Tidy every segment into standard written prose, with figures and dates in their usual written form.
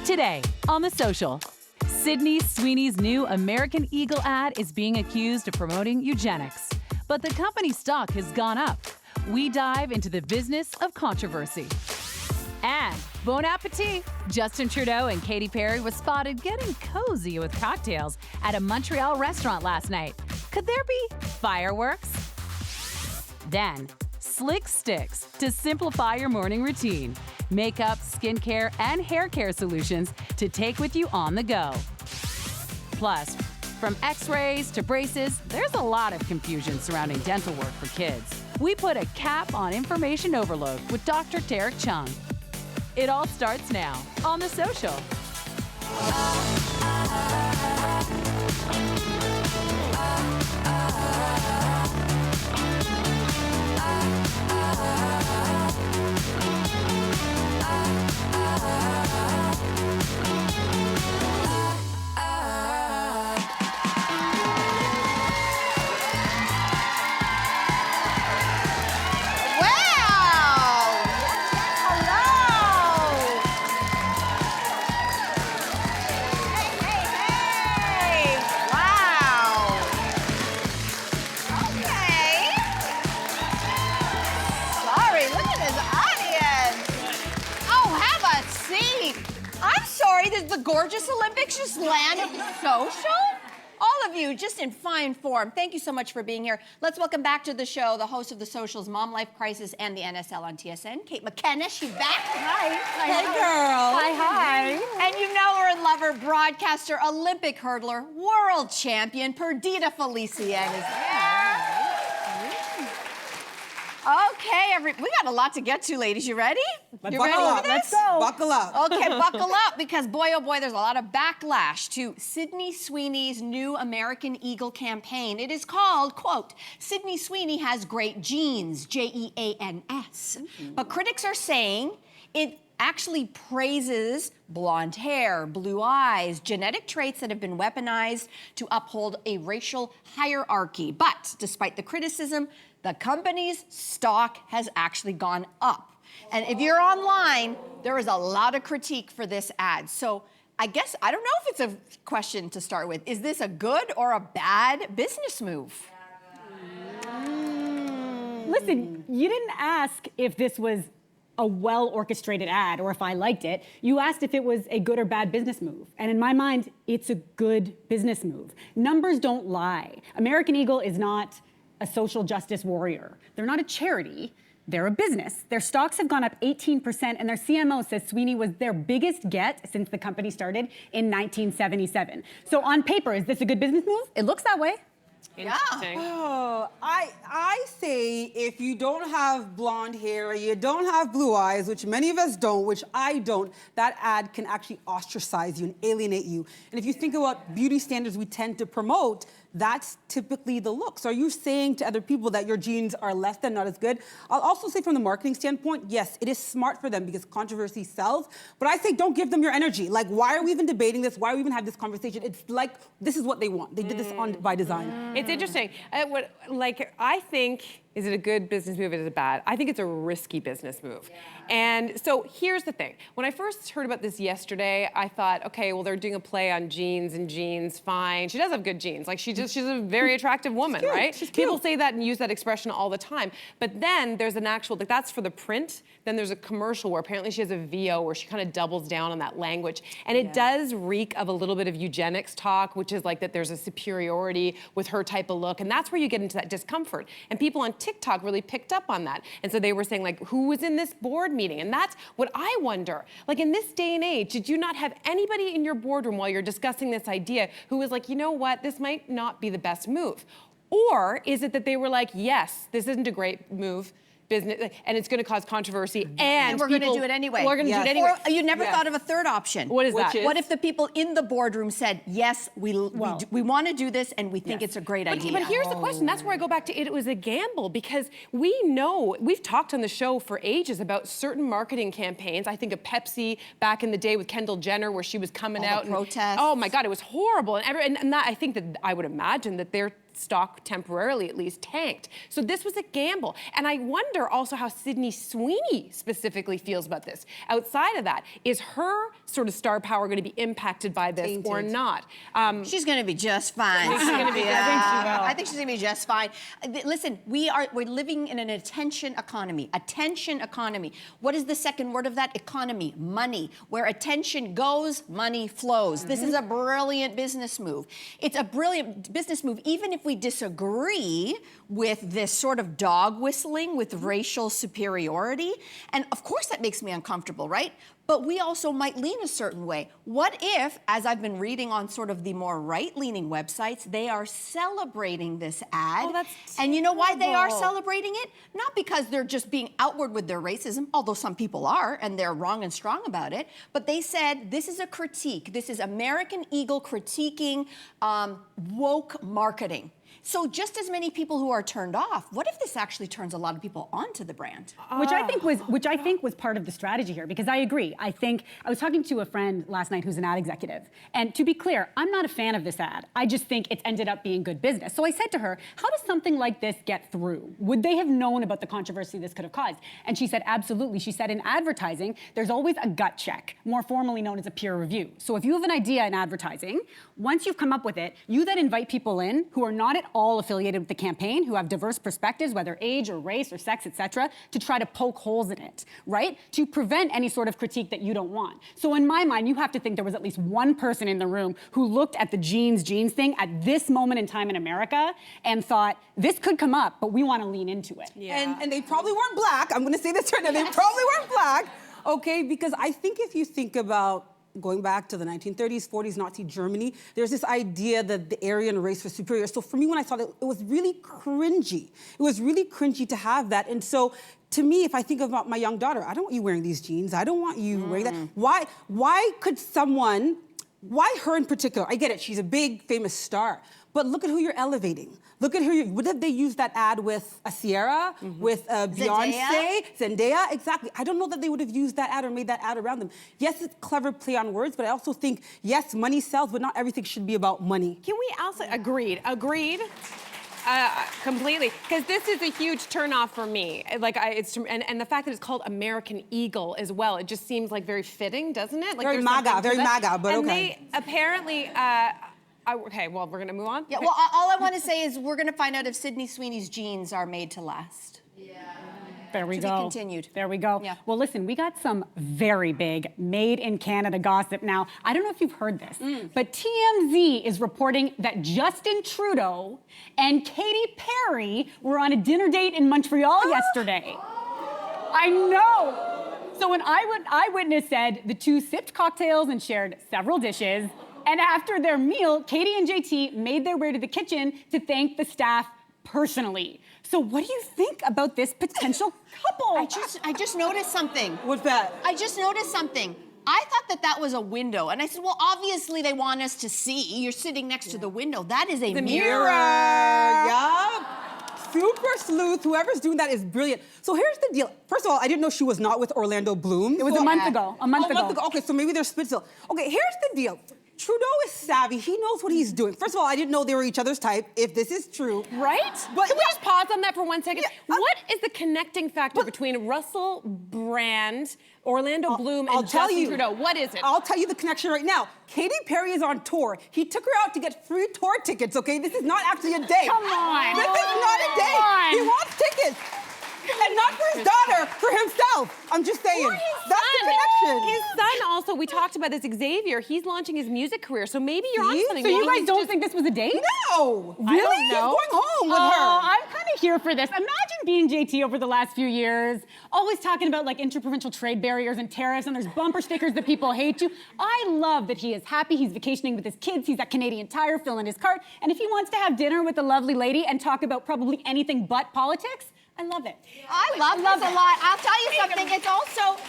Today on The Social, Sydney Sweeney's new American Eagle ad is being accused of promoting eugenics, but the company's stock has gone up. We dive into the business of controversy. And bon appetit! Justin Trudeau and Katy Perry was spotted getting cozy with cocktails at a Montreal restaurant last night. Could there be fireworks? Then, slick sticks to simplify your morning routine. Makeup, skincare, and hair care solutions to take with you on the go. Plus, from x-rays to braces, there's a lot of confusion surrounding dental work for kids. We put a cap on information overload with Dr. Derek Chung. It all starts now on The Social. Did the gorgeous Olympics just land at The Social? All of you, just in fine form. Thank you so much for being here. Let's welcome back to the show the host of The Social's Mom Life Crisis and the NSL on TSN, Kate McKenna. She's back. Hi. Hey, girl. Hi. And you know her and love her, broadcaster, Olympic hurdler, world champion, Perdita Felician is here. Okay, we got a lot to get to, ladies. You ready? You ready for this? Let's go. Buckle up. Okay, buckle up, because boy, oh boy, there's a lot of backlash to Sydney Sweeney's new American Eagle campaign. It is called, quote, Sydney Sweeney has great genes, Jeans. But critics are saying it actually praises blonde hair, blue eyes, genetic traits that have been weaponized to uphold a racial hierarchy. But despite the criticism, the company's stock has actually gone up. And if you're online, there is a lot of critique for this ad. So I guess, I don't know if it's a question to start with. Is this a good or a bad business move? Listen, you didn't ask if this was a well-orchestrated ad or if I liked it. You asked if it was a good or bad business move. And in my mind, it's a good business move. Numbers don't lie. American Eagle is not a social justice warrior. They're not a charity. They're a business. Their stocks have gone up 18%, and their CMO says Sweeney was their biggest get since the company started in 1977. So on paper, is this a good business move? It looks that way. Interesting. Oh, I say if you don't have blonde hair, you don't have blue eyes, which many of us don't, which I don't, that ad can actually ostracize you and alienate you. And if you think about beauty standards we tend to promote, that's typically the look. So are you saying to other people that your genes are less than, not as good? I'll also say from the marketing standpoint, yes, it is smart for them because controversy sells, but I say don't give them your energy. Like, why are we even debating this? Why are we even having this conversation? It's like, this is what they want. They did this by design. It's interesting. I think, is it a good business move? Is it bad? I think it's a risky business move. Yeah. And so here's the thing. When I first heard about this yesterday, I thought, okay, well, they're doing a play on genes and genes, fine. She does have good genes. Like, she's a very attractive woman, right? She's cute. People say that and use that expression all the time. But then there's an actual, like, that's for the print. Then there's a commercial where apparently she has a VO where she kind of doubles down on that language. And it does reek of a little bit of eugenics talk, which is like that there's a superiority with her type of look. And that's where you get into that discomfort. And people on TikTok really picked up on that. And so they were saying, like, who was in this board meeting? And that's what I wonder. Like, in this day and age, did you not have anybody in your boardroom while you're discussing this idea who was like, you know what, this might not be the best move? Or is it that they were like, yes, this isn't a great move, business, and it's going to cause controversy, and we're going to do it anyway. We're going to do it anyway. Or you never thought of a third option. What is that? What if the people in the boardroom said, yes, we want to do this, and we think it's a great idea? But here's the question. That's where I go back to it was a gamble, because we know, we've talked on the show for ages about certain marketing campaigns. I think of Pepsi back in the day with Kendall Jenner, where she was coming out. The protests. Oh my God, it was horrible. And that, I think that I would imagine that they're stock temporarily at least tanked. So this was a gamble. And I wonder also how Sydney Sweeney specifically feels about this. Outside of that, is her sort of star power going to be impacted by this or not? She's going to be just fine. She's going to be. I think she's going to be just fine. Listen, we're living in an attention economy. Attention economy. What is the second word of that? Economy. Money. Where attention goes, money flows. This is a brilliant business move. It's a brilliant business move, even if we disagree with this sort of dog whistling with racial superiority. And of course that makes me uncomfortable, right? But we also might lean a certain way. What if, as I've been reading on sort of the more right-leaning websites, they are celebrating this ad? Oh, that's and you know why they are terrible. celebrating it? Not because they're just being outward with their racism, although some people are, and they're wrong and strong about it, but they said this is a critique. This is American Eagle critiquing woke marketing. So just as many people who are turned off, what if this actually turns a lot of people onto the brand? Which I think was part of the strategy here, because I agree. I think I was talking to a friend last night who's an ad executive, and to be clear, I'm not a fan of this ad. I just think it's ended up being good business. So I said to her, how does something like this get through? Would they have known about the controversy this could have caused? And she said, absolutely. She said, in advertising, there's always a gut check, more formally known as a peer review. So if you have an idea in advertising, once you've come up with it, you then invite people in who are not at all affiliated with the campaign, who have diverse perspectives, whether age or race or sex, etc., to try to poke holes in it, right? To prevent any sort of critique that you don't want. So in my mind, you have to think there was at least one person in the room who looked at the jeans thing at this moment in time in America and thought, this could come up, but we want to lean into it. Yeah. And they probably weren't black. I'm going to say this right now. They probably weren't black, okay? Because I think if you think about going back to the 1930s, 40s, Nazi Germany, there's this idea that the Aryan race was superior. So for me, when I saw it, it was really cringy. It was really cringy to have that. And so to me, if I think about my young daughter, I don't want you wearing these jeans. I don't want you wearing that. Why could someone, why her in particular? I get it, she's a big, famous star. But look at who you're elevating. Look at who would have they used that ad with a Sierra, with Beyonce, Zendaya? Exactly. I don't know that they would have used that ad or made that ad around them. Yes, it's clever play on words, but I also think, yes, money sells, but not everything should be about money. Can we also, agreed. Completely, because this is a huge turnoff for me. Like, and the fact that it's called American Eagle as well, it just seems like very fitting, doesn't it? Like Very MAGA, but and okay. They apparently, okay, well, we're gonna move on. Yeah, well, all I want to say is we're going to find out if Sydney Sweeney's jeans are made to last. There we To go. be continued. There we go. Yeah. Well, listen, we got some very big made in Canada gossip now. I don't know if you've heard this, but TMZ is reporting that Justin Trudeau and Katy Perry were on a dinner date in Montreal yesterday. I know. So an eyewitness said the two sipped cocktails and shared several dishes. And after their meal, Katy and JT made their way to the kitchen to thank the staff personally. So what do you think about this potential couple? I just noticed something. What's that? I just noticed something. I thought that was a window. And I said, well, obviously they want us to see. You're sitting next to the window. That is a mirror. Yeah. Super sleuth. Whoever's doing that is brilliant. So here's the deal. First of all, I didn't know she was not with Orlando Bloom. It was a month ago. A month ago. Okay, so maybe they're split still. Okay, here's the deal. Trudeau is savvy. He knows what he's doing. First of all, I didn't know they were each other's type, if this is true. Right? But Can we just pause on that for 1 second? Yeah, what is the connecting factor between Russell Brand, Orlando Bloom, and Justin Trudeau? What is it? I'll tell you the connection right now. Katy Perry is on tour. He took her out to get free tour tickets, okay? This is not actually a date. Come on. This is not a date. Come on. He wants tickets. And not for his daughter, for himself. I'm just saying. That's the connection. His son also, we talked about this, Xavier, he's launching his music career, so maybe you're on something. So you Maybe guys don't think this was a date? No. Really? He's going home with her. I'm kind of here for this. Imagine being JT over the last few years, always talking about like interprovincial trade barriers and tariffs, and there's bumper stickers that people hate you. I love that he is happy, he's vacationing with his kids, he's at Canadian Tire filling his cart, and if he wants to have dinner with a lovely lady and talk about probably anything but politics, I love it. I love this a lot. I'll tell you something. It's also,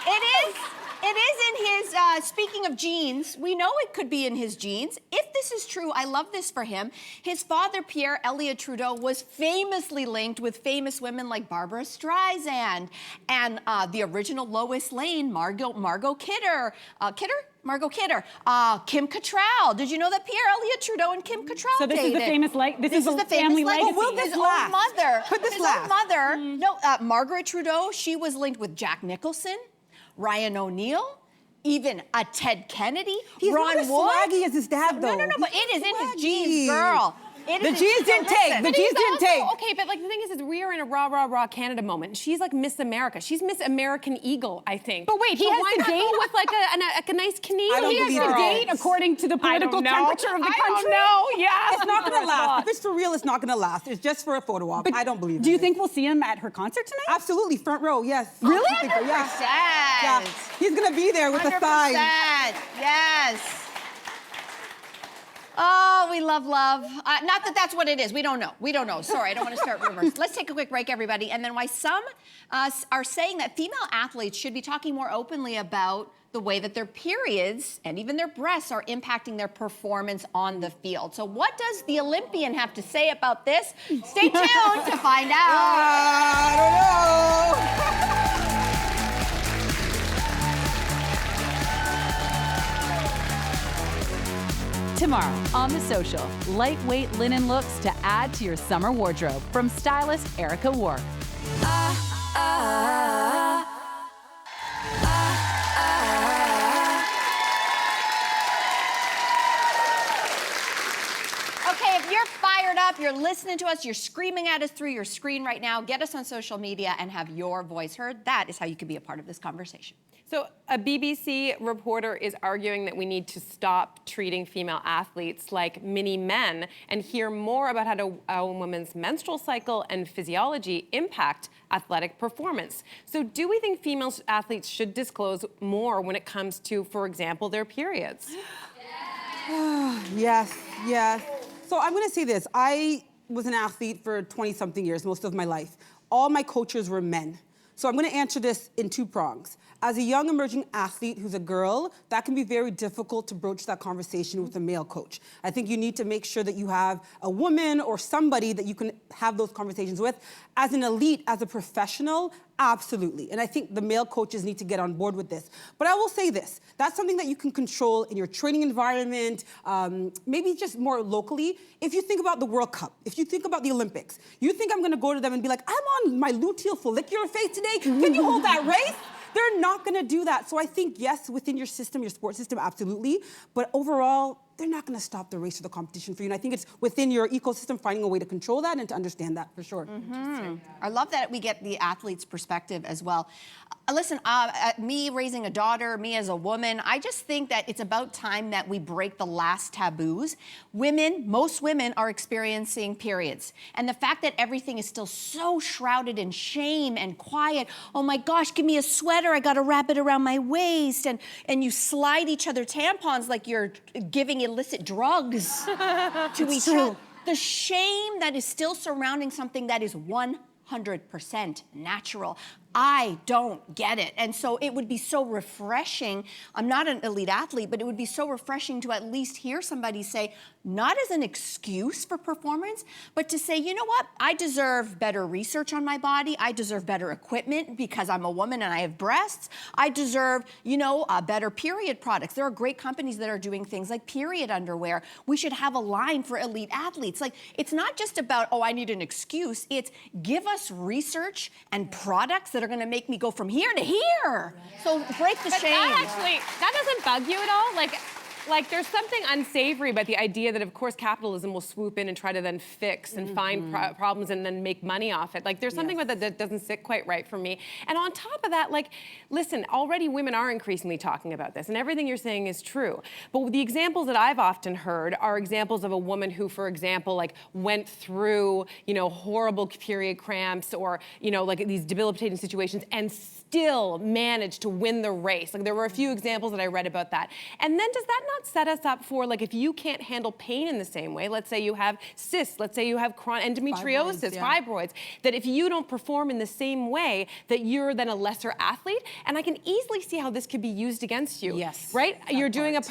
it is in his, speaking of jeans, we know it could be in his jeans. If this is true, I love this for him. His father, Pierre Elliott Trudeau, was famously linked with famous women like Barbara Streisand and the original Lois Lane, Margot Kidder. Kidder? Margot Kidder. Kim Cattrall. Did you know that Pierre Elliott Trudeau and Kim Cattrall So this dated? is the famous this is the family famous legacy. Will this His own last? mother. Could this his last? own mother. No, Margaret Trudeau. She was linked with Jack Nicholson, Ryan O'Neill, even a Ted Kennedy. He's Ron not as Wood. swaggy as his dad, though. No, but He's it is in his swaggy. genes, girl. The jeans didn't take. The jeans didn't take. Okay, but like the thing is we are in a rah Canada moment. She's like Miss America. She's Miss American Eagle, I think. But wait, he so has why to not date go with like a nice Canadian? I don't He has believe to her. date according to the political temperature of the country. I don't know. Yeah. It's not gonna last. If it's for real, it's not gonna last. It's just for a photo op. But I don't believe Do you it. think we'll see him at her concert tonight? Absolutely, front row, yes. Really? I think so, yeah. 100%. Yeah. He's gonna be there with a 100%. sign. Yes. Oh, we love love. Not that that's what it is. We don't know. We don't know. Sorry, I don't want to start rumors. Let's take a quick break, everybody. And then why some are saying that female athletes should be talking more openly about the way that their periods and even their breasts are impacting their performance on the field. So what does the Olympian have to say about this? Stay tuned to find out. I don't know. Tomorrow on The Social, lightweight linen looks to add to your summer wardrobe from stylist Erica Ward. Okay, if you're fired up, you're listening to us, you're screaming at us through your screen right now, get us on social media and have your voice heard. That is how you can be a part of this conversation. So a BBC reporter is arguing that we need to stop treating female athletes like mini men and hear more about how a woman's menstrual cycle and physiology impact athletic performance. So do we think female athletes should disclose more when it comes to, for example, their periods? Yes, yes. So I'm gonna say this. I was an athlete for 20-something years, most of my life. All my coaches were men. So I'm gonna answer this in two prongs. As a young emerging athlete who's a girl, that can be very difficult to broach that conversation with a male coach. I think you need to make sure that you have a woman or somebody that you can have those conversations with. As an elite, as a professional, absolutely. And I think the male coaches need to get on board with this. But I will say this, that's something that you can control in your training environment, maybe just more locally. If you think about the World Cup, if you think about the Olympics, you think I'm gonna go to them and be like, I'm on my luteal follicular phase today, can you hold that race? They're not gonna do that. So I think, yes, within your system, your sports system, absolutely. But overall, they're not gonna stop the race or the competition for you. And I think it's within your ecosystem finding a way to control that and to understand that for sure. I love that we get the athlete's perspective as well. Listen, me raising a daughter, me as a woman, I just think that it's about time that we break the last taboos. Women, most women are experiencing periods. And the fact that everything is still so shrouded in shame and quiet, oh my gosh, give me a sweater, I gotta wrap it around my waist, and you slide each other tampons like you're giving illicit drugs to each other. The shame that is still surrounding something that is 100% natural. I don't get it. And so it would be so refreshing. I'm not an elite athlete, but it would be so refreshing to at least hear somebody say, not as an excuse for performance, but to say, you know what? I deserve better research on my body. I deserve better equipment because I'm a woman and I have breasts. I deserve, better period products. There are great companies that are doing things like period underwear. We should have a line for elite athletes. Like, it's not just about, I need an excuse. It's give us research and products that are going to make me go from here to here. So break the shame. That doesn't bug you at all? Like there's something unsavory about the idea that, of course, capitalism will swoop in and try to then fix and find problems and then make money off it. Like, there's something about that doesn't sit quite right for me. And on top of that, listen, already women are increasingly talking about this, and everything you're saying is true. But the examples that I've often heard are examples of a woman who, for example, went through, horrible period cramps or, these debilitating situations and still managed to win the race. There were a few examples that I read about that. And then does that not set us up for, if you can't handle pain in the same way, let's say you have cysts, let's say you have endometriosis, fibroids, that if you don't perform in the same way, that you're then a lesser athlete? And I can easily see how this could be used against you. Yes. Right? You're doing a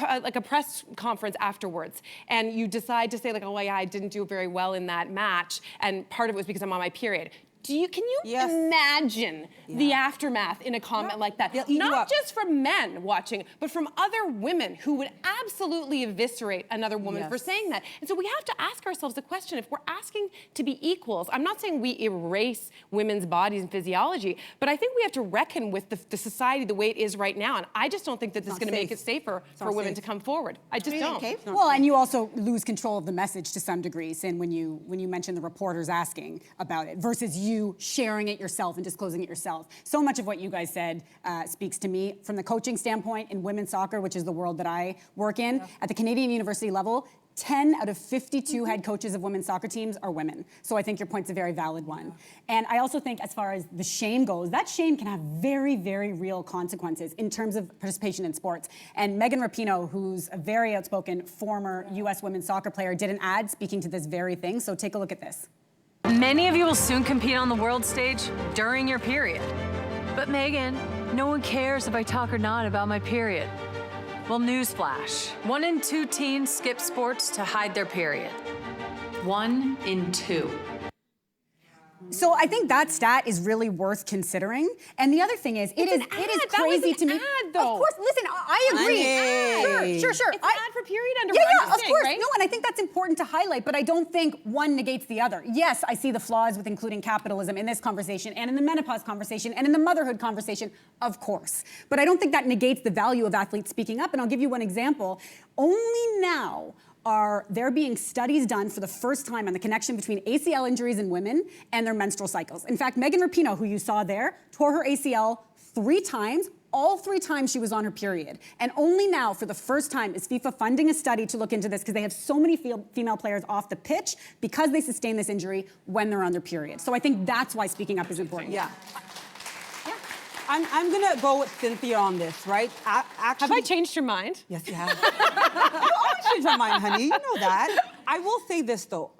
press conference afterwards, and you decide to say, I didn't do very well in that match, and part of it was because I'm on my period. Can you imagine the aftermath in a comment like that? They'll eat you Not up. just from men watching, but from other women who would absolutely eviscerate another woman for saying that. And so we have to ask ourselves the question, if we're asking to be equals, I'm not saying we erase women's bodies and physiology, but I think we have to reckon with the society the way it is right now. And I just don't think that this is going to make it safer for women to come forward. I just don't. Well, and you also lose control of the message to some degree, Sin, when you mention the reporters asking about it versus you sharing it yourself and disclosing it yourself. So much of what you guys said speaks to me from the coaching standpoint in women's soccer, which is the world that I work in. At the Canadian university level, 10 out of 52 head coaches of women's soccer teams are women. So I think your point's a very valid one. And I also think as far as the shame goes, that shame can have very, very real consequences in terms of participation in sports. And Megan Rapinoe, who's a very outspoken former US women's soccer player, did an ad speaking to this very thing. So take a look at this. Many of you will soon compete on the world stage during your period. But Megan, no one cares if I talk or not about my period. Well, newsflash. 1 in 2 teens skip sports to hide their period. 1 in 2. So I think that stat is really worth considering. And the other thing is, it is crazy to me. Ad, though. Of course, listen, I agree. Sure. It's an ad for period underwear. Yeah, of course. Right? No, and I think that's important to highlight, but I don't think one negates the other. Yes, I see the flaws with including capitalism in this conversation and in the menopause conversation and in the motherhood conversation, of course. But I don't think that negates the value of athletes speaking up. And I'll give you one example. Only now are there being studies done for the first time on the connection between ACL injuries in women and their menstrual cycles. In fact, Megan Rapinoe, who you saw there, tore her ACL 3 times. All 3 times she was on her period. And only now, for the first time, is FIFA funding a study to look into this because they have so many female players off the pitch because they sustain this injury when they're on their period. So I think that's why speaking up is important. Yeah. I'm gonna go with Cynthia on this, right? Actually, Have I changed your mind? Yes, you have. You always change my mind, honey. You know that. I will say this though.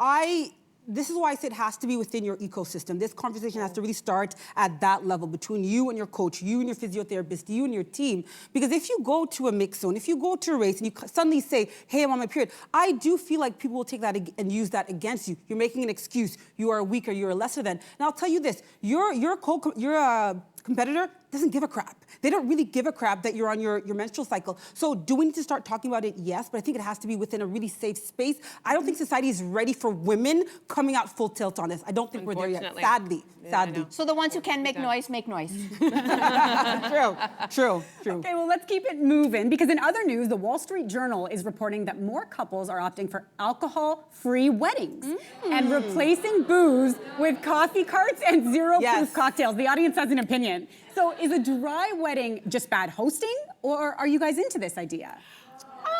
This is why I say it has to be within your ecosystem. This conversation has to really start at that level between you and your coach, you and your physiotherapist, you and your team. Because if you go to a mix zone, if you go to a race and you suddenly say, hey, I'm on my period, I do feel like people will take that and use that against you. You're making an excuse. You are weaker, you're a lesser than. And I'll tell you this, your competitor doesn't give a crap. They don't really give a crap that you're on your menstrual cycle. So do we need to start talking about it? Yes, but I think it has to be within a really safe space. I don't think society is ready for women coming out full tilt on this. I don't think we're there yet, sadly. So the ones who can make noise, make noise. True. Okay, well, let's keep it moving because in other news, the Wall Street Journal is reporting that more couples are opting for alcohol-free weddings and replacing booze with coffee carts and zero-proof cocktails. The audience has an opinion. So is a dry wedding just bad hosting, or are you guys into this idea? I'm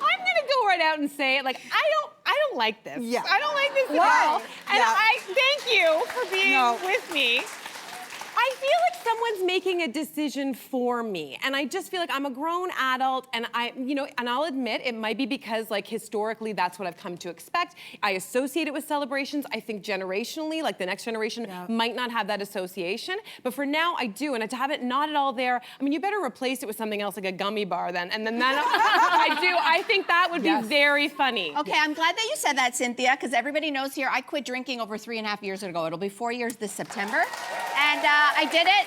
gonna go right out and say it. Like, I don't like this. Yeah. I don't like this at all. And I thank you for being with me. I feel like someone's making a decision for me. And I just feel like I'm a grown adult and and I'll admit it might be because like historically that's what I've come to expect. I associate it with celebrations. I think generationally, like the next generation might not have that association. But for now I do. And to have it not at all there, I mean, you better replace it with something else like a gummy bar then. And then I think that would be very funny. Okay, I'm glad that you said that, Cynthia, because everybody knows here I quit drinking over 3.5 years ago. It'll be 4 years this September. And I did it.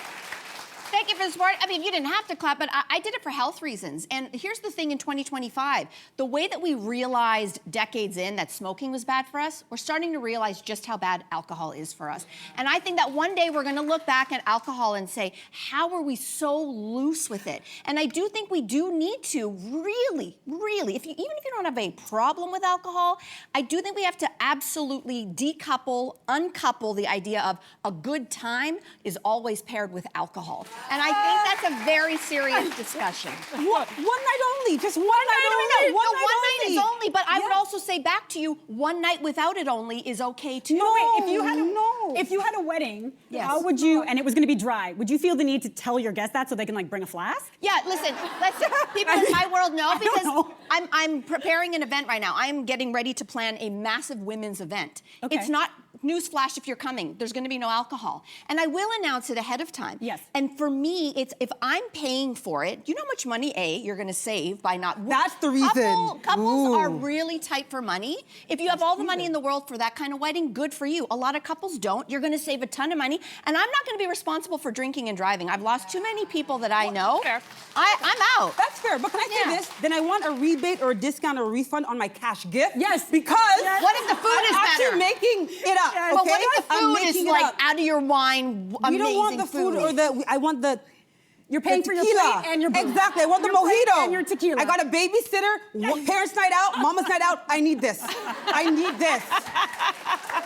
Thank you for the support. I mean, you didn't have to clap, but I did it for health reasons. And here's the thing in 2025, the way that we realized decades in that smoking was bad for us, we're starting to realize just how bad alcohol is for us. And I think that one day we're gonna look back at alcohol and say, how are we so loose with it? And I do think we do need to really, even if you don't have a problem with alcohol, I do think we have to absolutely uncouple the idea of a good time is always paired with alcohol. And I think that's a very serious discussion. One night only, just one night only. One night is only, but I would also say back to you, one night without it only is okay too. No, wait, if you had a wedding, how would you, and it was gonna be dry, would you feel the need to tell your guests that so they can like bring a flask? Yeah, listen, people in my world know because I'm preparing an event right now. I'm getting ready to plan a massive women's event. Okay. It's not newsflash if you're coming. There's going to be no alcohol, and I will announce it ahead of time. Yes. And for me, it's if I'm paying for it. You know how much money you're going to save by not. That's the reason. Couples Ooh. are really tight for money. If you have all the money in the world for that kind of wedding, good for you. A lot of couples don't. You're going to save a ton of money, and I'm not going to be responsible for drinking and driving. I've lost too many people that I know. Fair. I'm out. That's fair, but can I say this? Then I want a rebate or a discount or a refund on my cash gift. Yes. Because What if the food is I'm better? actually making it up. But Okay? what if the I'm food is making it like up. out of your mind, amazing We don't want the food or I want the. You're paying for your tequila. plate and your booze. Exactly. I want the Your plate mojito. and your tequila. I got a babysitter. Parents' night out. Mama's night out. I need this. I need this.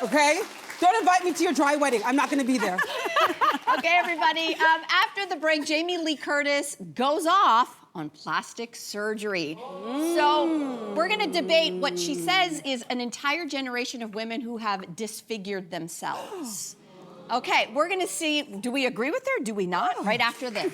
Okay. Don't invite me to your dry wedding. I'm not going to be there. Okay, everybody. After the break, Jamie Lee Curtis goes off on plastic surgery. So we're going to debate what she says is an entire generation of women who have disfigured themselves. Okay, we're going to see, do we agree with her? Do we not? Right after this.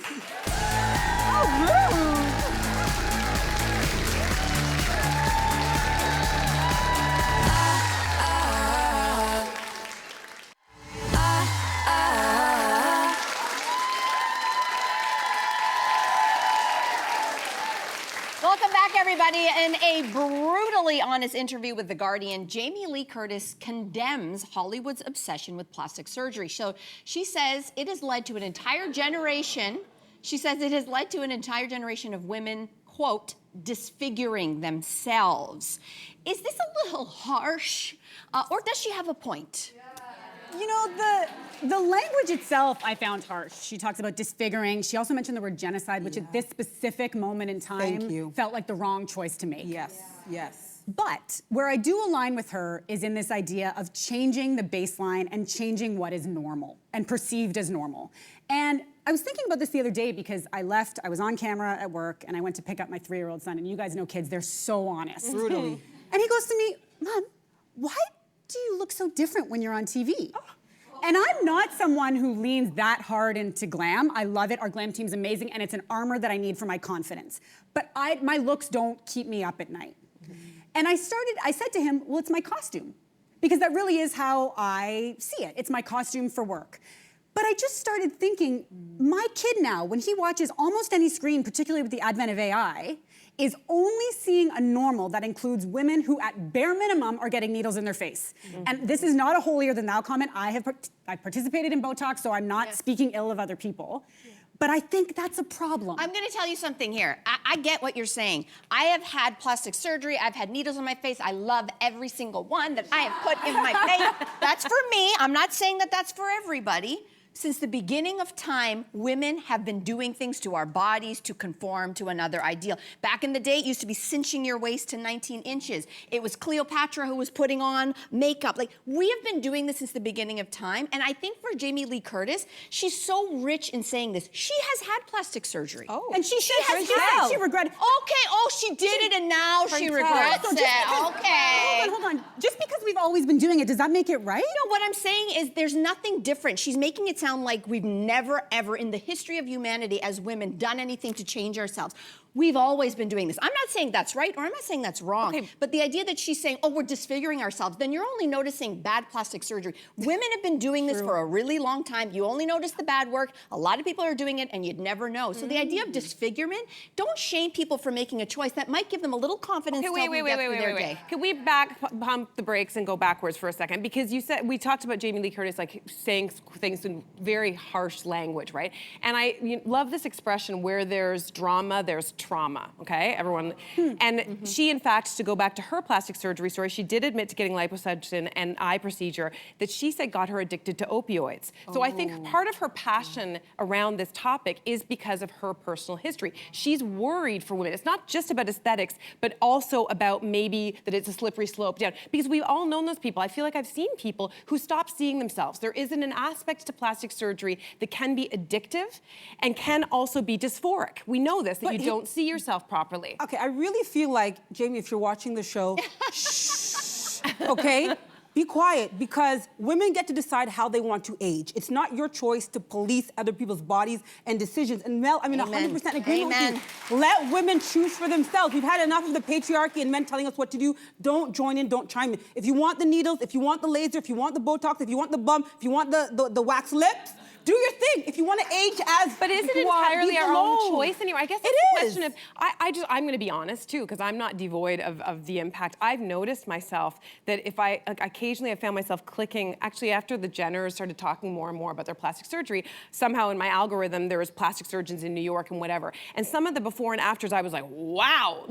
Welcome back, everybody. In a brutally honest interview with The Guardian, Jamie Lee Curtis condemns Hollywood's obsession with plastic surgery. So she says it has led to an entire generation. She says it has led to an entire generation of women, quote, disfiguring themselves. Is this a little harsh, or does she have a point? You know, the language itself I found harsh. She talks about disfiguring. She also mentioned the word genocide, which at this specific moment in time felt like the wrong choice to make. Yes, yes. But where I do align with her is in this idea of changing the baseline and changing what is normal and perceived as normal. And I was thinking about this the other day because I was on camera at work and I went to pick up my 3-year-old son, and you guys know kids, they're so honest. Brutally. And he goes to me, Mom, why do you look so different when you're on TV? And I'm not someone who leans that hard into glam. I love it. Our glam team's amazing, and it's an armor that I need for my confidence. But my looks don't keep me up at night. And I said to him, well, it's my costume. Because that really is how I see it. It's my costume for work. But I just started thinking, my kid now, when he watches almost any screen, particularly with the advent of AI, is only seeing a normal that includes women who, at bare minimum, are getting needles in their face. And this is not a holier-than-thou comment. I participated in Botox, so I'm not speaking ill of other people. But I think that's a problem. I'm going to tell you something here. I get what you're saying. I have had plastic surgery. I've had needles in my face. I love every single one that I have put in my face. That's for me. I'm not saying that that's for everybody. Since the beginning of time, women have been doing things to our bodies to conform to another ideal. Back in the day, it used to be cinching your waist to 19 inches. It was Cleopatra who was putting on makeup. Like, we have been doing this since the beginning of time. And I think for Jamie Lee Curtis, she's so rich in saying this. She has had plastic surgery. Oh. And she has said she regretted. Okay, she did it and now she regrets it. Okay. Hold on. Just because we've always been doing it, does that make it right? No, what I'm saying is there's nothing different. She's making it sound like we've never, ever in the history of humanity as women done anything to change ourselves. We've always been doing this. I'm not saying that's right, or I'm not saying that's wrong. Okay. But the idea that she's saying, oh, we're disfiguring ourselves, then you're only noticing bad plastic surgery. Women have been doing this for a really long time. You only notice the bad work. A lot of people are doing it, and you'd never know. So the idea of disfigurement, don't shame people for making a choice. That might give them a little confidence to help them get through their day. Can we pump the brakes and go backwards for a second? Because you said, we talked about Jamie Lee Curtis like saying things in very harsh language, right? And I love this expression, where there's drama, there's trauma, okay? Everyone. And she, in fact, to go back to her plastic surgery story, she did admit to getting liposuction and eye procedure that she said got her addicted to opioids. So I think part of her passion around this topic is because of her personal history. She's worried for women. It's not just about aesthetics, but also about maybe that it's a slippery slope down. Because we've all known those people. I feel like I've seen people who stop seeing themselves. There isn't an aspect to plastic surgery that can be addictive and can also be dysphoric. We know this, that you don't see yourself properly. Okay, I really feel like, Jamie, if you're watching the show, shh, okay? Be quiet, because women get to decide how they want to age. It's not your choice to police other people's bodies and decisions. And Mel, I mean, 100% agree with you. Let women choose for themselves. We've had enough of the patriarchy and men telling us what to do. Don't join in, don't chime in. If you want the needles, if you want the laser, if you want the Botox, if you want the bump, if you want the wax lips, do your thing. If you want to age as But isn't it you are, entirely leave our alone. own choice anyway? I guess it's a question of, I'm going to be honest too, because I'm not devoid of the impact. I've noticed myself that if occasionally I found myself clicking, actually after the Jenners started talking more and more about their plastic surgery, somehow in my algorithm there was plastic surgeons in New York and whatever. And some of the before and afters I was like, wow.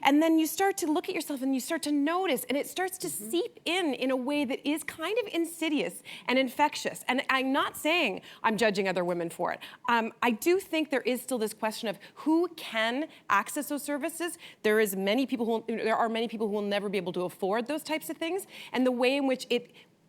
And then you start to look at yourself and you start to notice, and it starts to seep in a way that is kind of insidious and infectious. And I'm not saying I'm judging other women for it. I do think there is still this question of who can access those services. There are many people who will never be able to afford those types of things, and the way in which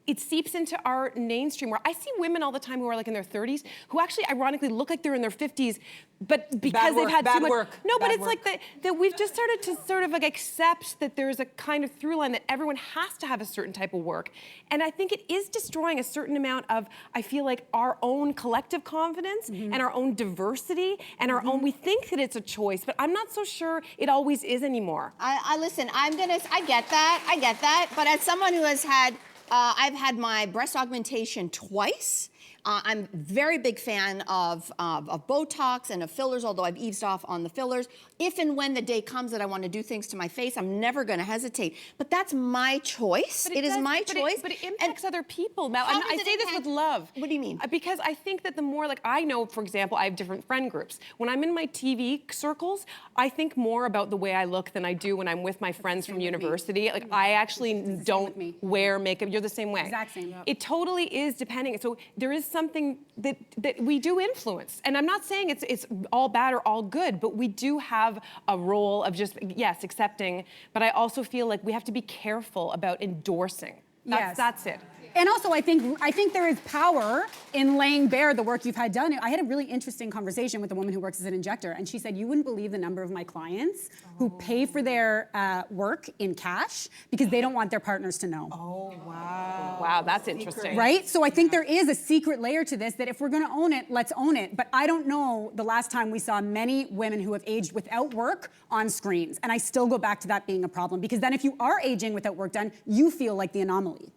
it seeps into our mainstream, where I see women all the time who are like in their 30s who actually ironically look like they're in their 50s, but because they've had too much. No, but it's like that we've just started to sort of like accept that there's a kind of through line that everyone has to have a certain type of work. And I think it is destroying a certain amount of, I feel like, our own collective confidence and our own diversity and our own, we think that it's a choice, but I'm not so sure it always is anymore. Listen, I get that, but as someone who has had, I've had my breast augmentation twice. I'm a very big fan of Botox and of fillers, although I've eased off on the fillers. If and when the day comes that I want to do things to my face, I'm never going to hesitate. But that's my choice. It is my choice. But it impacts other people, Mel. And I say this with love. What do you mean? Because I think that the more, like, I know, for example, I have different friend groups. When I'm in my TV circles, I think more about the way I look than I do when I'm with my friends from university. Like, I actually don't wear makeup. You're the same way. Exact same. It totally is depending. So there is something that we do influence. And I'm not saying it's all bad or all good, but we do have a role of just, yes, accepting, but I also feel like we have to be careful about endorsing. That's it. And also, I think there is power in laying bare the work you've had done. I had a really interesting conversation with a woman who works as an injector, and she said, you wouldn't believe the number of my clients who pay for their work in cash because they don't want their partners to know. Oh, wow. Wow, that's interesting. Right? So I think there is a secret layer to this that if we're going to own it, let's own it. But I don't know the last time we saw many women who have aged without work on screens. And I still go back to that being a problem, because then if you are aging without work done, you feel like the anomaly.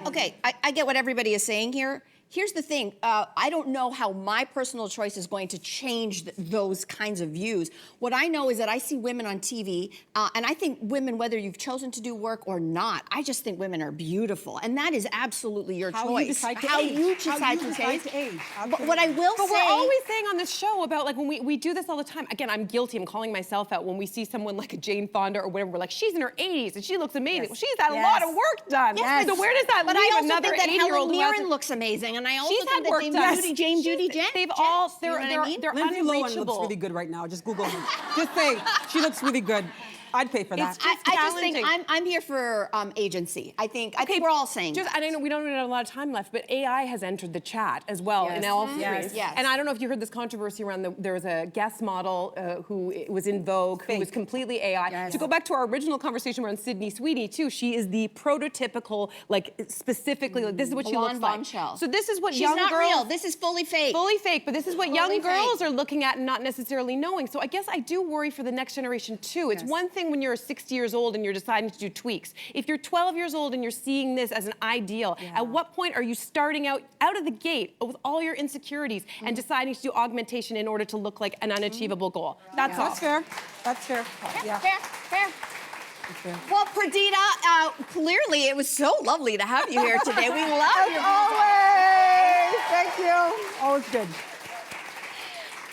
Okay, I get what everybody is saying here. Here's the thing, I don't know how my personal choice is going to change those kinds of views. What I know is that I see women on TV, and I think women, whether you've chosen to do work or not, I just think women are beautiful. And that is absolutely your choice. How you decide to age. But what I will say... But we're always saying on this show about, like, when we do this all the time. Again, I'm guilty, I'm calling myself out when we see someone like a Jane Fonda or whatever, we're like, she's in her 80s and she looks amazing. Well, she's had a lot of work done. Yes. So where does that but leave I also another think that 80-year-old Helen who hasn't... Mirren looks amazing, and I also She's think had that work done. Judy Jen. They've all, they're Lindsay unreachable. Lohan looks really good right now. Just Google her. Just say, she looks really good. I'd pay for that. I just think I'm here for agency. I think we're all saying that. I don't know, we don't have a lot of time left, but AI has entered the chat as well in all three. Yes. And I don't know if you heard this controversy around there was a guest model who was in Vogue, who was completely AI. To go back to our original conversation around Sydney Sweeney too, she is the prototypical, like, specifically, like, this is what she looks like. Bombshell. So this is what She's young not girls... real. This is fully fake. Fully fake, but this is what young girls are looking at and not necessarily knowing. So I guess I do worry for the next generation too. It's one thing when you're 60 years old and you're deciding to do tweaks. If you're 12 years old and you're seeing this as an ideal, at what point are you starting out of the gate with all your insecurities and deciding to do augmentation in order to look like an unachievable goal? That's all. That's fair. That's fair. Fair. Well, Perdita, clearly it was so lovely to have you here today. We love you. Always. Thank you. Always good.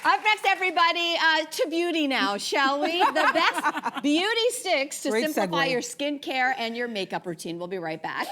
Up next, everybody, to beauty now, shall we? The best beauty sticks to simplify your skincare and your makeup routine. We'll be right back.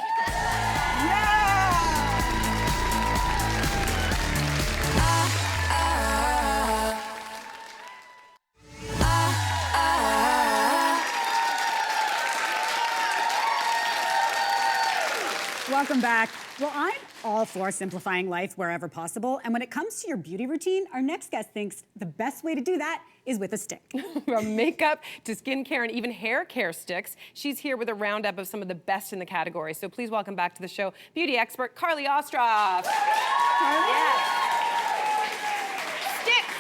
Welcome back. Well, I'm all for simplifying life wherever possible. And when it comes to your beauty routine, our next guest thinks the best way to do that is with a stick. From makeup to skincare and even hair care sticks, she's here with a roundup of some of the best in the category. So please welcome back to the show, beauty expert Carly Ostroff.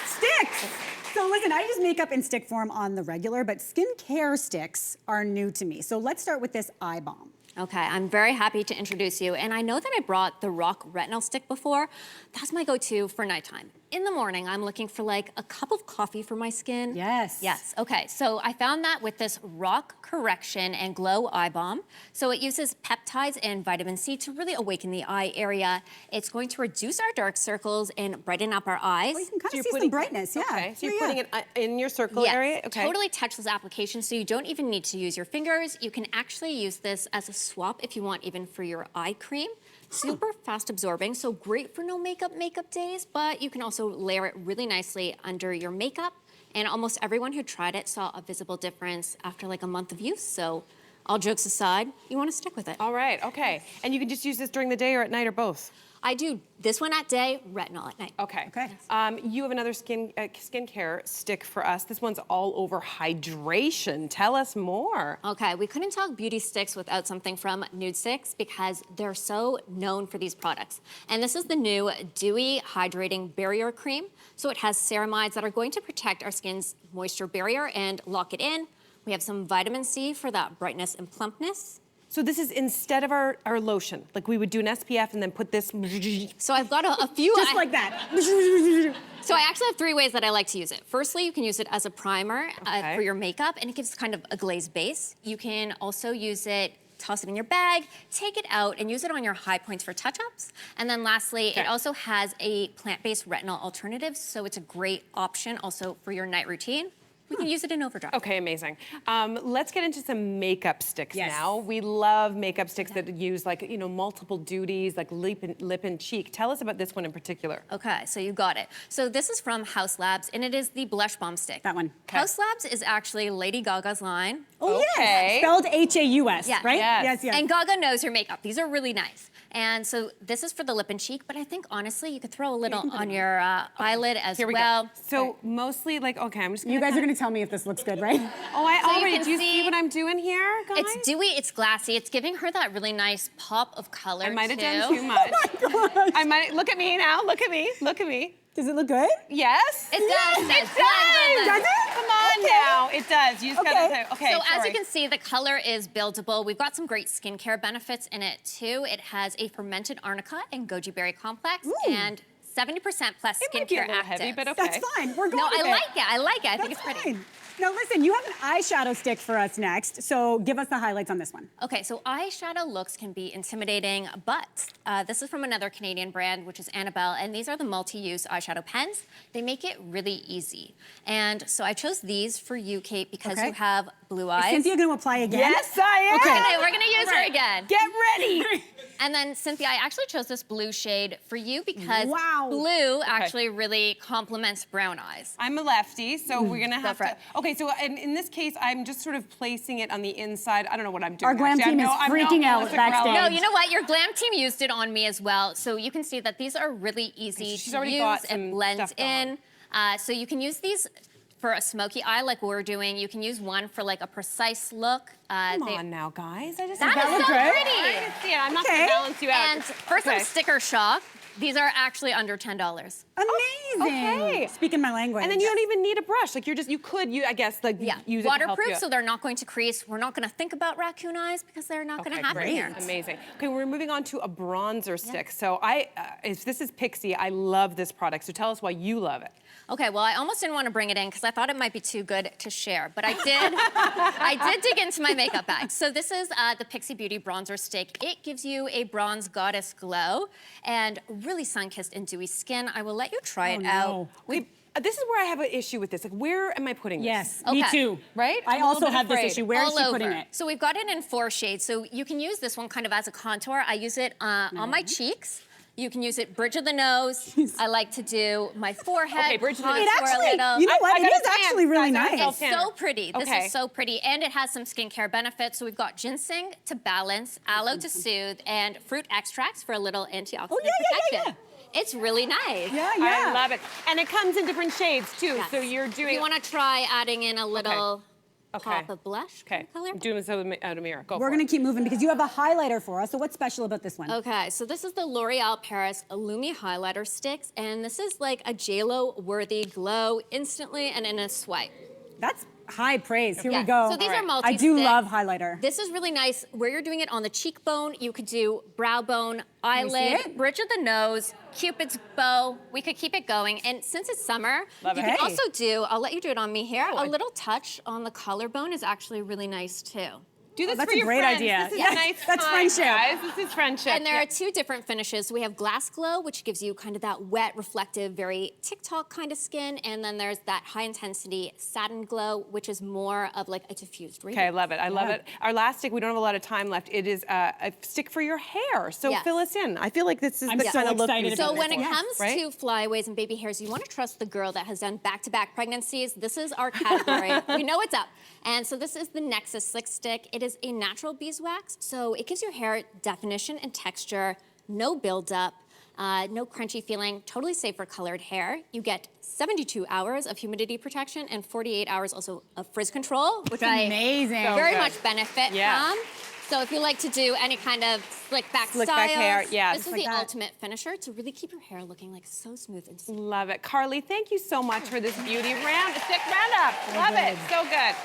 Sticks! So listen, I use makeup in stick form on the regular, but skincare sticks are new to me. So let's start with this eye balm. Okay, I'm very happy to introduce you. And I know that I brought the Rock Retinol Stick before. That's my go-to for nighttime. In the morning, I'm looking for like a cup of coffee for my skin. Yes. Yes, okay. So I found that with this Rock Correction and Glow Eye Balm. So it uses peptides and vitamin C to really awaken the eye area. It's going to reduce our dark circles and brighten up our eyes. Oh, you can kind of see some brightness, yeah. Okay, so you're putting it in your circle area? Okay. Totally touchless application, so you don't even need to use your fingers. You can actually use this as a swap if you want, even for your eye cream. Super fast absorbing, so great for no makeup days, but you can also layer it really nicely under your makeup. And almost everyone who tried it saw a visible difference after like a month of use. So all jokes aside, you want to stick with it. All right, okay. And you can just use this during the day or at night or both? I do this one at day, retinol at night. Okay. Okay. You have another skincare stick for us. This one's all over hydration. Tell us more. Okay, we couldn't talk beauty sticks without something from Nude Sticks because they're so known for these products. And this is the new Dewy Hydrating Barrier Cream. So it has ceramides that are going to protect our skin's moisture barrier and lock it in. We have some vitamin C for that brightness and plumpness. So this is instead of our lotion. Like we would do an SPF and then put this. So I've got a few. Just like that. So I actually have 3 ways that I like to use it. Firstly, you can use it as a primer for your makeup, and it gives kind of a glazed base. You can also use it, toss it in your bag, take it out, and use it on your high points for touch-ups. And then lastly, it also has a plant-based retinol alternative, so it's a great option also for your night routine. We can use it in overdrive. Okay, amazing. Let's get into some makeup sticks now. We love makeup sticks that use like, multiple duties, like lip and cheek. Tell us about this one in particular. Okay, so you got it. So this is from House Labs, and it is the Blush Bomb Stick. That one. House Labs is actually Lady Gaga's line. Oh, Okay. yes. Spelled H-A-U-S, Yeah. right? Yes. Yes. And Gaga knows her makeup. These are really nice. And so this is for the lip and cheek, but I think honestly you could throw a little on your eyelid as Here we well. go. So mostly like, okay, I'm just gonna You guys are going to tell me if this looks good, right? Oh, I So you already, can do you see see- what I'm doing here, guys? It's dewy, it's glassy, it's giving her that really nice pop of color I might have too. done too much. Oh my gosh. I might, look at me now, look at me, look at me. Does it look good? Yes? It does. It Does. does. Come on now, it does. You just gotta say, okay, So as sorry. you can see, the color is buildable. We've got some great skincare benefits in it too. It has a fermented arnica and goji berry complex and 70% plus It might be a skincare little heavy, actives. but okay. That's fine. We're going No, with I it. like it. I like it. I think That's it's pretty. fine. Now listen, you have an eyeshadow stick for us next, so give us the highlights on this one. Okay, so eyeshadow looks can be intimidating, but this is from another Canadian brand, which is Annabelle, and these are the multi-use eyeshadow pens. They make it really easy. And so I chose these for you, Kate, because you have blue eyes. Is Cynthia going to apply again? Yes, I am. Okay, we're gonna use her again. Get ready. And then Cynthia, I actually chose this blue shade for you because Wow. blue actually really complements brown eyes. I'm a lefty, so we're gonna have for to. it. Okay, so in this case, I'm just sort of placing it on the inside. I don't know what I'm doing. Our glam actually. team is I'm no freaking out Melissa backstage. Grelo. No, you know what? Your glam team used it on me as well. So you can see that these are really easy She's to already use. got It some blends stuff going. in. So you can use these for a smoky eye like we're doing. You can use one for like a precise look. Come on now, guys. I just That is look so good? pretty. Yeah, I'm not Okay. gonna balance you out. And for some Okay. sticker shock, these are actually under $10. Amazing. okay. Speaking my language. And then you don't even need a brush. Like I guess, like Yeah, use it to help waterproof, you. so they're not going to crease. We're not going to think about raccoon eyes because they're not going to happen great. here. Amazing. Okay, we're moving on to a bronzer stick. So this is Pixie. I love this product. So tell us why you love it. Okay, well, I almost didn't want to bring it in because I thought it might be too good to share, but I did. I did dig into my makeup bag. So this is the Pixie Beauty Bronzer Stick. It gives you a bronze goddess glow and really sun-kissed and dewy skin. I will let you try it out. Wait, this is where I have an issue with this. Like, where am I putting this? Yes, Okay. me too. Right? I I'm a little also bit have this afraid. issue. Where is All she over. putting it? So we've got it in 4 shades. So you can use this one kind of as a contour. I use it on my cheeks. You can use it bridge of the nose. I like to do my forehead. Okay, bridge of the contour nose. It actually, a little. you know what? I It got is a tan, actually really guys. I nice. feel It's tanner. so pretty. This Okay. is so pretty. And it has some skincare benefits. So we've got ginseng to balance, aloe to soothe, and fruit extracts for a little antioxidant protection. It's really nice. Yeah, I love it. And it comes in different shades too. Yes. So you're doing. You want to try adding in a little pop of blush Okay. color? I'm doing this out of the mirror. Go We're for going it. to keep moving because you have a highlighter for us. So what's special about this one? Okay, so this is the L'Oreal Paris Illumi Highlighter Sticks, and this is like a JLo worthy glow instantly and in a swipe. That's high praise. Here we Yeah. go. So these are I multi-stick. do love highlighter. This is really nice where you're doing it on the cheekbone. You could do brow bone, eyelid, it? bridge of the nose, Cupid's bow. We could keep it going. And since it's summer, Love you it. can Hey. also do, I'll let you do it on me here, a little touch on the collarbone is actually really nice too. Do this that's for a your great friends. idea. This is Yes. a nice That's time, friendship. guys. This is friendship. And there are two different finishes. So we have Glass Glow, which gives you kind of that wet, reflective, very TikTok kind of skin. And then there's that high intensity Satin Glow, which is more of like a diffused Okay, I love it. I love it. Our last stick, we don't have a lot of time left. It is a stick for your hair. So Yes. fill us in. I feel like this is I'm the so kind of look excited we about So do when this it for, comes right? to flyaways and baby hairs, you want to trust the girl that has done back-to-back pregnancies. This is our category. We know what's up. And so this is the Nexus Slick Stick. It is a natural beeswax, so it gives your hair definition and texture, no buildup, no crunchy feeling, totally safe for colored hair. You get 72 hours of humidity protection and 48 hours also of frizz control, which I amazing. So very good. much benefit Yeah. from. So if you like to do any kind of slick back Slick styles, back hair, yeah, this just is like the that. ultimate finisher to really keep your hair looking like so smooth and smooth. Love it. Carly, thank you so much for this beauty stick roundup. Love it. So good.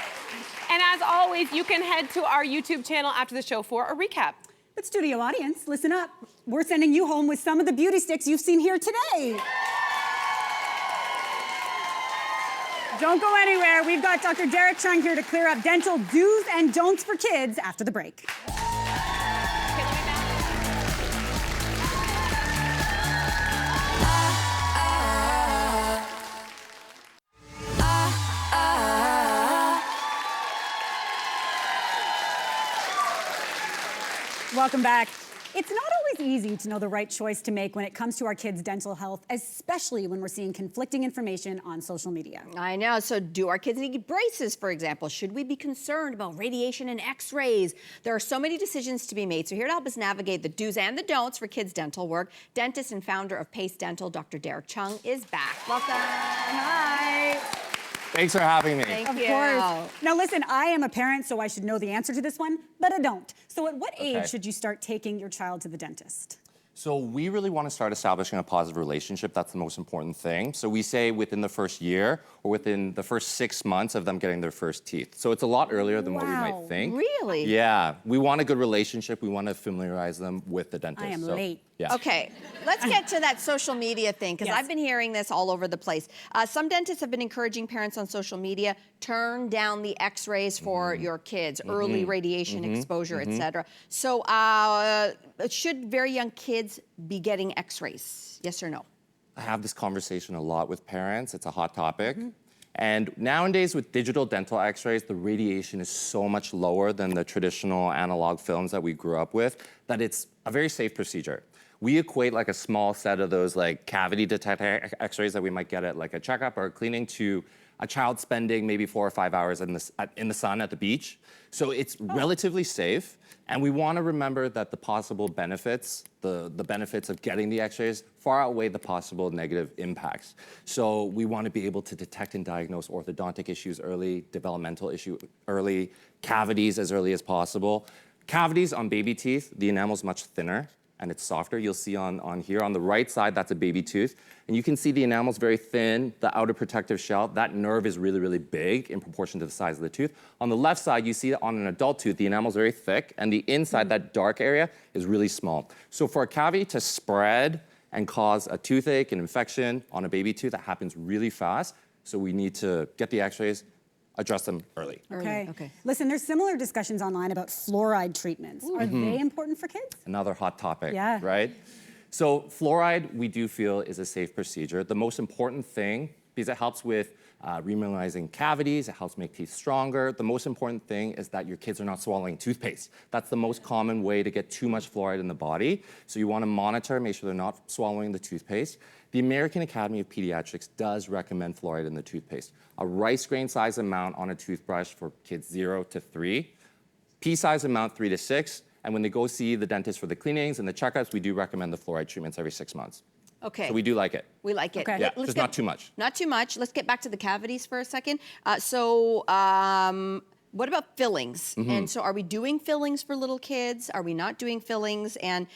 And as always, you can head to our YouTube channel after the show for a recap. But studio audience, listen up. We're sending you home with some of the beauty sticks you've seen here today. Don't go anywhere. We've got Dr. Derek Chung here to clear up dental do's and don'ts for kids after the break. Welcome back. It's not always easy to know the right choice to make when it comes to our kids' dental health, especially when we're seeing conflicting information on social media. I know. So do our kids need braces, for example? Should we be concerned about radiation and x-rays? There are so many decisions to be made. So here to help us navigate the do's and the don'ts for kids' dental work, dentist and founder of Pace Dental, Dr. Derek Chung, is back. Welcome. Hi. Thanks for having me. Thank Of you. course. Now listen, I am a parent, so I should know the answer to this one, but I don't. So at what age Okay. should you start taking your child to the dentist? So we really want to start establishing a positive relationship. That's the most important thing. So we say within the first year or within the first 6 months of them getting their first teeth. So it's a lot earlier than what we Wow. might think. Really? Yeah. We want a good relationship. We want to familiarize them with the dentist. I am So, late. Yeah. Okay, let's get to that social media thing, because Yes. I've been hearing this all over the place. Some dentists have been encouraging parents on social media, turn down the x-rays for your kids, early radiation exposure, etc. So should very young kids be getting x-rays? Yes or no? I have this conversation a lot with parents. It's a hot topic. And nowadays with digital dental x-rays, the radiation is so much lower than the traditional analog films that we grew up with that it's a very safe procedure. We equate like a small set of those like cavity detector x-rays that we might get at like a checkup or a cleaning to a child spending maybe 4 or 5 hours in the sun at the beach. So it's relatively safe. And we want to remember that the possible benefits, the benefits of getting the x-rays far outweigh the possible negative impacts. So we want to be able to detect and diagnose orthodontic issues early, developmental issue early, cavities as early as possible. Cavities on baby teeth, the enamel's much thinner and it's softer. You'll see on here on the right side, that's a baby tooth. And you can see the enamel's very thin, the outer protective shell, that nerve is really, really big in proportion to the size of the tooth. On the left side, you see that on an adult tooth, the enamel's very thick, and the inside, that dark area, is really small. So for a cavity to spread and cause a toothache, an infection on a baby tooth, that happens really fast. So we need to get the x-rays, address them early. Okay. Okay. Listen, there's similar discussions online about fluoride treatments. Are they important for kids? Another hot topic, Yeah. right? So fluoride, we do feel, is a safe procedure. The most important thing, because it helps with remineralizing cavities. It helps make teeth stronger. The most important thing is that your kids are not swallowing toothpaste. That's the most common way to get too much fluoride in the body. So you want to monitor, make sure they're not swallowing the toothpaste. The American Academy of Pediatrics does recommend fluoride in the toothpaste. A rice grain size amount on a toothbrush for kids 0 to 3, pea size amount 3 to 6, and when they go see the dentist for the cleanings and the checkups, we do recommend the fluoride treatments every 6 months. Okay. So we do like it. We like it. Okay. Yeah, just not too much. Not too much. Let's get back to the cavities for a second. What about fillings? And so are we doing fillings for little kids? Are we not doing fillings? And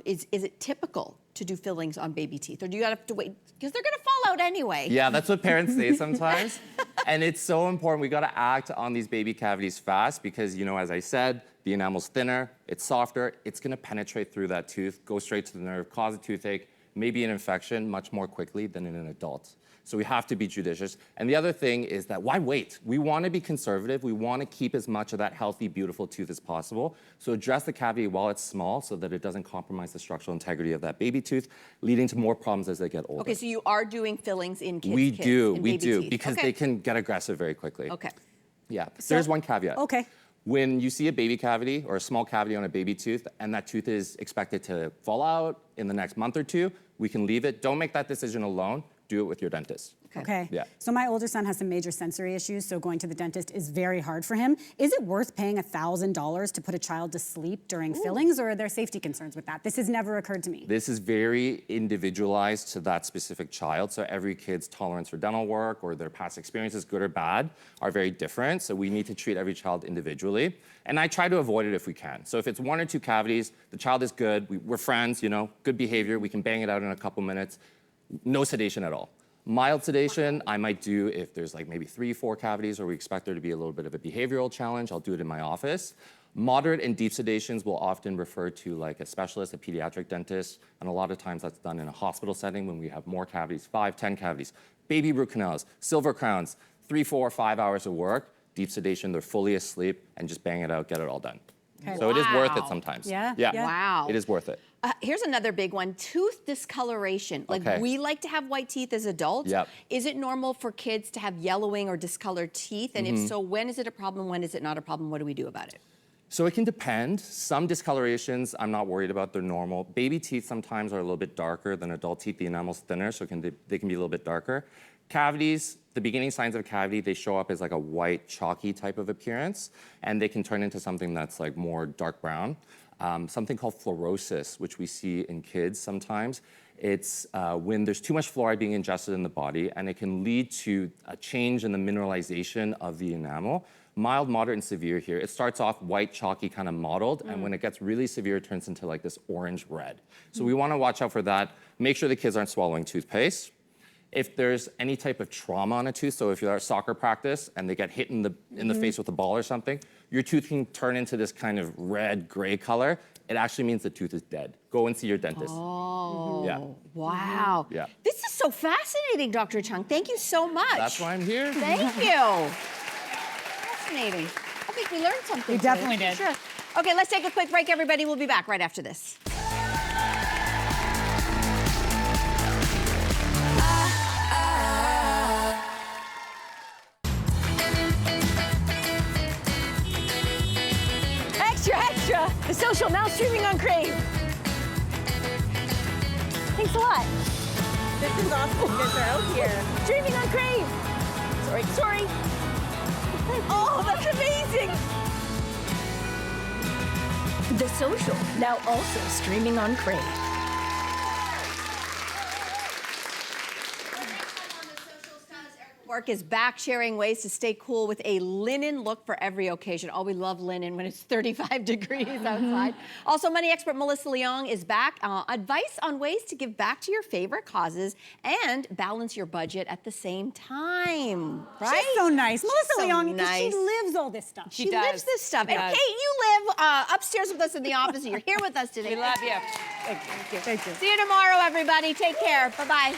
is it typical to do fillings on baby teeth? Or do you have to wait? Because they're going to fall out anyway. Yeah, that's what parents say sometimes. And it's so important. We got to act on these baby cavities fast because, you know, as I said, the enamel's thinner, it's softer, it's going to penetrate through that tooth, go straight to the nerve, cause a toothache, maybe an infection much more quickly than in an adult. So we have to be judicious. And the other thing is that why wait? We want to be conservative. We want to keep as much of that healthy, beautiful tooth as possible. So address the cavity while it's small so that it doesn't compromise the structural integrity of that baby tooth, leading to more problems as they get older. Okay, so you are doing fillings in kids' We teeth, do, in we baby do, teeth. because Okay. they can get aggressive very quickly. Okay. Yeah, there's one caveat. Okay. When you see a baby cavity or a small cavity on a baby tooth and that tooth is expected to fall out in the next month or two, we can leave it. Don't make that decision alone. Do it with your dentist. Okay. Yeah. So my older son has some major sensory issues, so going to the dentist is very hard for him. Is it worth paying $1,000 to put a child to sleep during fillings, or are there safety concerns with that? This has never occurred to me. This is very individualized to that specific child. So every kid's tolerance for dental work or their past experiences, good or bad, are very different. So we need to treat every child individually. And I try to avoid it if we can. So if it's 1 or 2 cavities, the child is good, we're friends, you know, good behavior, we can bang it out in a couple minutes, no sedation at all. Mild sedation, I might do if there's like maybe 3, 4 cavities or we expect there to be a little bit of a behavioral challenge, I'll do it in my office. Moderate and deep sedations will often refer to like a specialist, a pediatric dentist, and a lot of times that's done in a hospital setting when we have more cavities, 5, 10 cavities. Baby root canals, silver crowns, 3, 4, 5 hours of work, deep sedation, they're fully asleep, and just bang it out, get it all done. Okay. So it is worth it Wow. sometimes. Yeah? Yeah. Yeah. Wow. It is worth it. Here's another big one, tooth discoloration. Like Okay. we like to have white teeth as adults. Yep. Is it normal for kids to have yellowing or discolored teeth? And if so, when is it a problem? When is it not a problem? What do we do about it? So it can depend. Some discolorations, I'm not worried about, they're normal. Baby teeth sometimes are a little bit darker than adult teeth. The enamel's thinner, so they can be a little bit darker. Cavities, the beginning signs of a cavity, they show up as like a white, chalky type of appearance, and they can turn into something that's like more dark brown. Something called fluorosis, which we see in kids sometimes. It's when there's too much fluoride being ingested in the body, and it can lead to a change in the mineralization of the enamel. Mild, moderate, and severe here. It starts off white, chalky, kind of mottled, and when it gets really severe, it turns into like this orange-red. So we want to watch out for that. Make sure the kids aren't swallowing toothpaste. If there's any type of trauma on a tooth, so if you're at soccer practice and they get hit in the face with a ball or something, your tooth can turn into this kind of red, gray color. It actually means the tooth is dead. Go and see your dentist. Oh, Yeah. wow. Yeah. This is so fascinating, Dr. Chung. Thank you so much. That's why I'm here. Thank you. Fascinating. I think we learned something. We definitely did. Sure. Okay, let's take a quick break, everybody. We'll be back right after this. Extra, extra! The Social now streaming on Crave. Thanks a lot. This is awesome. You guys are out here. Streaming on Crave. Sorry. Oh, that's amazing. The Social, now also streaming on Crave. Work is back, sharing ways to stay cool with a linen look for every occasion. Oh, we love linen when it's 35 degrees outside. Also, money expert Melissa Leong is back. Advice on ways to give back to your favorite causes and balance your budget at the same time. Right? She's so nice. Melissa so Leong, nice. she lives all this stuff. She lives this stuff. And does. Kate, you live upstairs with us in the office, and you're here with us today. We love you. Thank you. See you tomorrow, everybody. Take care. Bye-bye.